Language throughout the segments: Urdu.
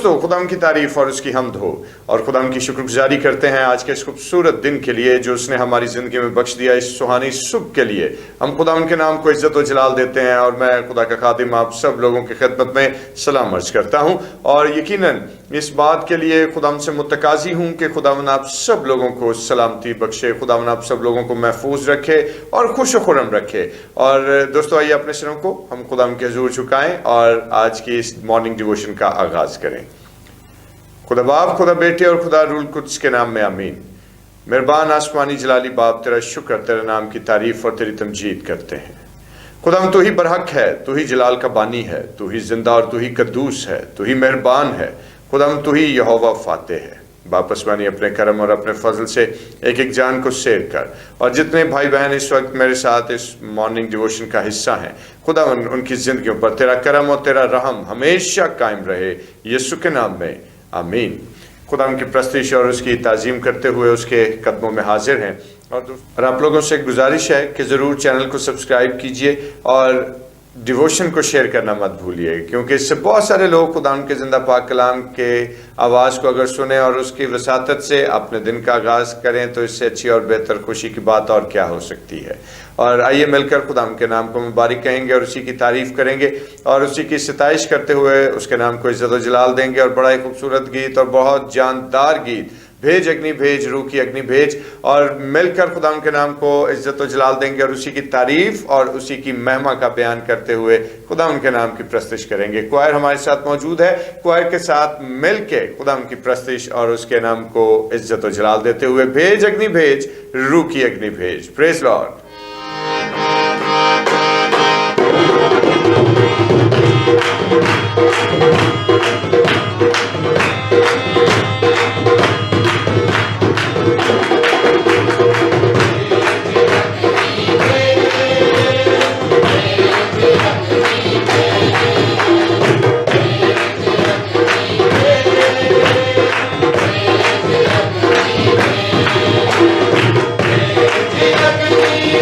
دوستو خدا کی تعریف اور اس کی حمد ہو اور خدا کی شکرگزاری کرتے ہیں آج کے اس خوبصورت دن کے لیے جو اس نے ہماری زندگی میں بخش دیا، اس سہانی صبح کے لیے ہم خدا ان کے نام کو عزت و جلال دیتے ہیں۔ اور میں خدا کا خادم آپ سب لوگوں کی خدمت میں سلام عرض کرتا ہوں اور یقیناً اس بات کے لیے خدا سے متقاضی ہوں کہ خدا آپ سب لوگوں کو سلامتی بخشے، خدا آپ سب لوگوں کو محفوظ رکھے اور خوش و خرم رکھے۔ اور دوستو آئیے اپنے سروں کو ہم خدا کے حضور جھکائیں اور آج کی اس مارننگ ڈیووشن کا آغاز کریں۔ خدا باپ، خدا بیٹے اور خدا روح القدس کے نام میں آمین۔ مہربان آسمانی جلالی باپ، تیرا شکر، تیرے نام کی تعریف اور تیری تمجید کرتے ہیں۔ خدا تو ہی برحق ہے، تو ہی جلال کا بانی ہے، تو ہی زندہ اور تو ہی قدوس ہے، تو ہی مہربان ہے۔ خدا تو ہی یہوہ فاتح ہے۔ باپ آسمانی اپنے کرم اور اپنے فضل سے ایک ایک جان کو سیر کر، اور جتنے بھائی بہن اس وقت میرے ساتھ اس مارننگ ڈیووشن کا حصہ ہیں خدا ان کی زندگیوں پر تیرا کرم اور تیرا رحم ہمیشہ قائم رہے، یسوع کے نام میں آمین۔ خدا ان کی پرستش اور اس کی تعظیم کرتے ہوئے اس کے قدموں میں حاضر ہیں، اور آپ لوگوں سے ایک گزارش ہے کہ ضرور چینل کو سبسکرائب کیجئے اور ڈیووشن کو شیئر کرنا مت بھولیے، کیونکہ اس سے بہت سارے لوگ خدا ان کے زندہ پاک کلام کے آواز کو اگر سنیں اور اس کی وساطت سے اپنے دن کا آغاز کریں تو اس سے اچھی اور بہتر خوشی کی بات اور کیا ہو سکتی ہے۔ اور آئیے مل کر خدا کے نام کو مبارک کہیں گے اور اسی کی تعریف کریں گے اور اسی کی ستائش کرتے ہوئے اس کے نام کو عزت و جلال دیں گے، اور بڑا ہی خوبصورت گیت اور بہت جاندار گیت بھیج اگنی بھیج، روح کی اگنی بھیج، اور مل کر خدا کے نام کو عزت و جلال دیں گے اور اسی کی تعریف اور اسی کی مہما کا بیان کرتے ہوئے خدا ان کے نام کی پرستش کریں گے۔ کوائر ہمارے ساتھ موجود ہے، کوائر کے ساتھ مل کے خدا ان کی پرستش اور اس کے نام کو عزت و جلال دیتے ہوئے بھیج اگنی بھیج، روح کی اگنی بھیج۔ پریز لارڈ۔ Hey!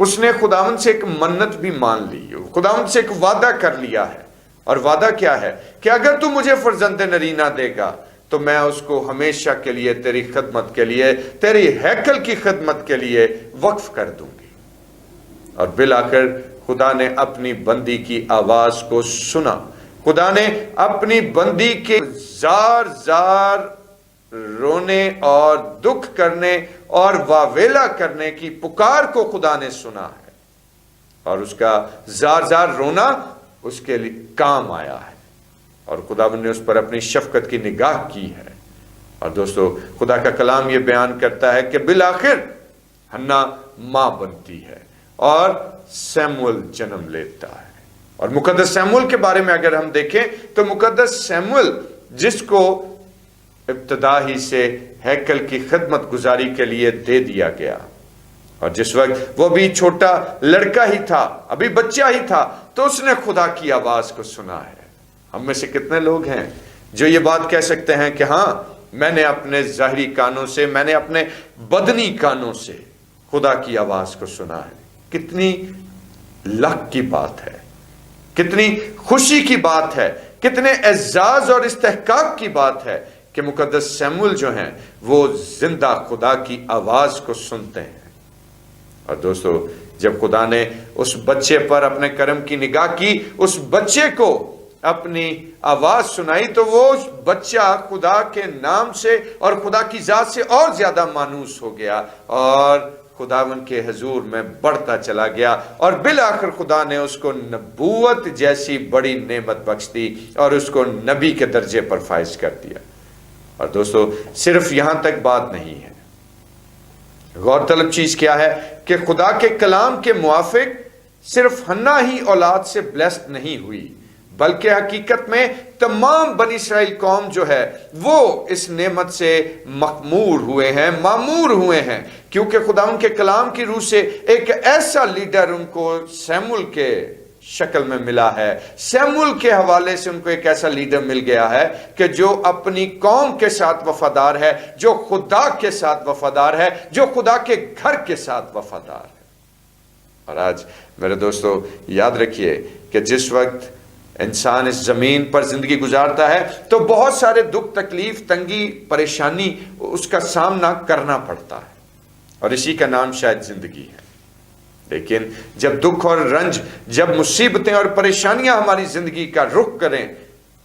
اس نے خداوند سے ایک منت بھی مان لی، خداوند سے ایک وعدہ کر لیا ہے، اور وعدہ کیا ہے کہ اگر تو مجھے فرزند نرینہ دے گا تو میں اس کو ہمیشہ کے لیے تیری خدمت کے لیے، تیری ہیکل کی خدمت کے لیے وقف کر دوں گی۔ اور بالآخر خدا نے اپنی بندی کی آواز کو سنا، خدا نے اپنی بندی کے زار زار رونے اور دکھ کرنے اور واویلا کرنے کی پکار کو خدا نے سنا ہے، اور اس کا زار زار رونا اس کے لیے کام آیا ہے، اور خدا نے اس پر اپنی شفقت کی نگاہ کی ہے۔ اور دوستو، خدا کا کلام یہ بیان کرتا ہے کہ بالآخر حنا ماں بنتی ہے اور سیموئل جنم لیتا ہے۔ اور مقدس سیموئل کے بارے میں اگر ہم دیکھیں تو مقدس سیموئل جس کو ابتدا ہی سے ہیکل کی خدمت گزاری کے لیے دے دیا گیا، اور جس وقت وہ بھی چھوٹا لڑکا ہی تھا، ابھی بچہ ہی تھا، تو اس نے خدا کی آواز کو سنا ہے۔ ہم میں سے کتنے لوگ ہیں جو یہ بات کہہ سکتے ہیں کہ ہاں، میں نے اپنے ظاہری کانوں سے، میں نے اپنے بدنی کانوں سے خدا کی آواز کو سنا ہے۔ کتنی لک کی بات ہے، کتنی خوشی کی بات ہے، کتنے اعزاز اور استحقاق کی بات ہے کہ مقدس سیموئل جو ہیں وہ زندہ خدا کی آواز کو سنتے ہیں۔ اور دوستو، جب خدا نے اس بچے پر اپنے کرم کی نگاہ کی، اس بچے کو اپنی آواز سنائی، تو وہ بچہ خدا کے نام سے اور خدا کی ذات سے اور زیادہ مانوس ہو گیا، اور خداوند کے حضور میں بڑھتا چلا گیا، اور بالآخر خدا نے اس کو نبوت جیسی بڑی نعمت بخش دی اور اس کو نبی کے درجے پر فائز کر دیا۔ اور دوستو، صرف یہاں تک بات نہیں ہے، غور طلب چیز کیا ہے کہ خدا کے کلام کے موافق صرف حنا ہی اولاد سے بلیسڈ نہیں ہوئی، بلکہ حقیقت میں تمام بنی اسرائیل قوم جو ہے وہ اس نعمت سے مخمور ہوئے ہیں، معمور ہوئے ہیں، کیونکہ خدا ان کے کلام کی روح سے ایک ایسا لیڈر ان کو سیموئل کے شکل میں ملا ہے۔ سیموئل کے حوالے سے ان کو ایک ایسا لیڈر مل گیا ہے کہ جو اپنی قوم کے ساتھ وفادار ہے، جو خدا کے ساتھ وفادار ہے، جو خدا کے گھر کے ساتھ وفادار ہے۔ اور آج میرے دوستو، یاد رکھیے کہ جس وقت انسان اس زمین پر زندگی گزارتا ہے تو بہت سارے دکھ، تکلیف، تنگی، پریشانی اس کا سامنا کرنا پڑتا ہے، اور اسی کا نام شاید زندگی ہے۔ لیکن جب دکھ اور رنج، جب مصیبتیں اور پریشانیاں ہماری زندگی کا رخ کریں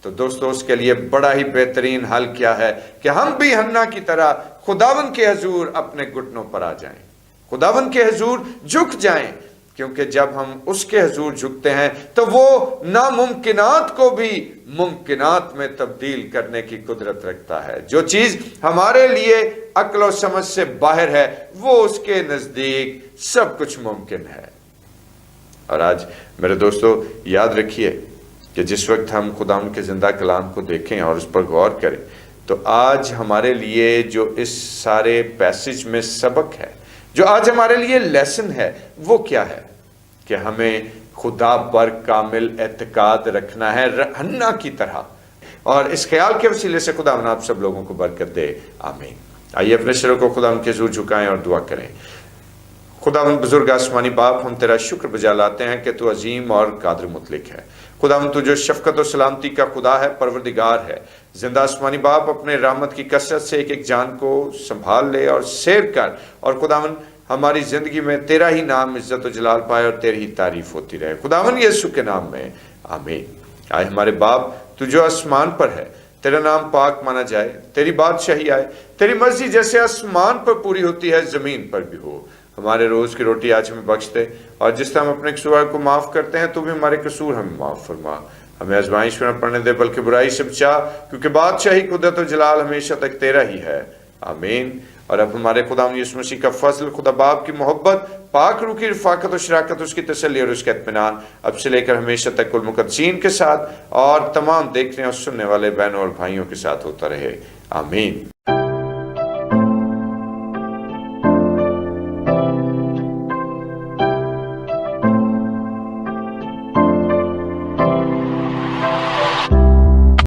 تو دوستو، اس کے لیے بڑا ہی بہترین حل کیا ہے کہ ہم بھی حنا کی طرح خداوند کے حضور اپنے گھٹنوں پر آ جائیں، خداوند کے حضور جھک جائیں، کیونکہ جب ہم اس کے حضور جھکتے ہیں تو وہ ناممکنات کو بھی ممکنات میں تبدیل کرنے کی قدرت رکھتا ہے۔ جو چیز ہمارے لیے عقل و سمجھ سے باہر ہے، وہ اس کے نزدیک سب کچھ ممکن ہے۔ اور آج میرے دوستو، یاد رکھیے کہ جس وقت ہم خدا کے زندہ کلام کو دیکھیں اور اس پر غور کریں تو آج ہمارے لیے جو اس سارے پیسج میں سبق ہے، جو آج ہمارے لیے لیسن ہے، وہ کیا ہے کہ ہمیں خدا پر کامل اعتقاد رکھنا ہے حنا کی طرح۔ اور اس خیال کے وسیلے سے خدا آپ سب لوگوں کو برکت دے، آمین۔ آئیے اپنے سروں کو خدا کے حضور جھکائیں اور دعا کریں۔ خداوند بزرگ آسمانی باپ، ہم تیرا شکر بجا لاتے ہیں کہ تو عظیم اور قادر مطلق ہے۔ خداوند تو جو شفقت و سلامتی کا خدا ہے، پروردگار ہے، زندہ آسمانی باپ اپنے رحمت کی کثرت سے ایک ایک جان کو سنبھال لے اور سیر کر، اور خداوند ہماری زندگی میں تیرا ہی نام عزت و جلال پائے اور تیری ہی تعریف ہوتی رہے، خداوند یسوع کے نام میں، آمین۔ آئے ہمارے باپ تو جو آسمان پر ہے، تیرا نام پاک مانا جائے، تیری بادشاہی آئے، تیری مرضی جیسے آسمان پر پوری ہوتی ہے زمین پر بھی ہو۔ ہمارے روز کی روٹی آج ہمیں بخش دے، اور جس طرح ہم اپنے قصور کو معاف کرتے ہیں تو بھی ہمارے قصور ہمیں معاف فرما۔ ہمیں آزمائش میں نہ پڑنے دے بلکہ برائی سے بچا، کیونکہ بادشاہی، قدرت و جلال ہمیشہ تک تیرا ہی ہے، آمین۔ اور اب ہمارے خدا یسوع مسیح کا فضل، خدا باپ کی محبت، پاک روح کی رفاقت و شراکت، اس کی تسلی اور اس کا اطمینان اب سے لے کر ہمیشہ تک کل مقدسین کے ساتھ اور تمام دیکھنے اور سننے والے بہنوں اور بھائیوں کے ساتھ ہوتا رہے، آمین۔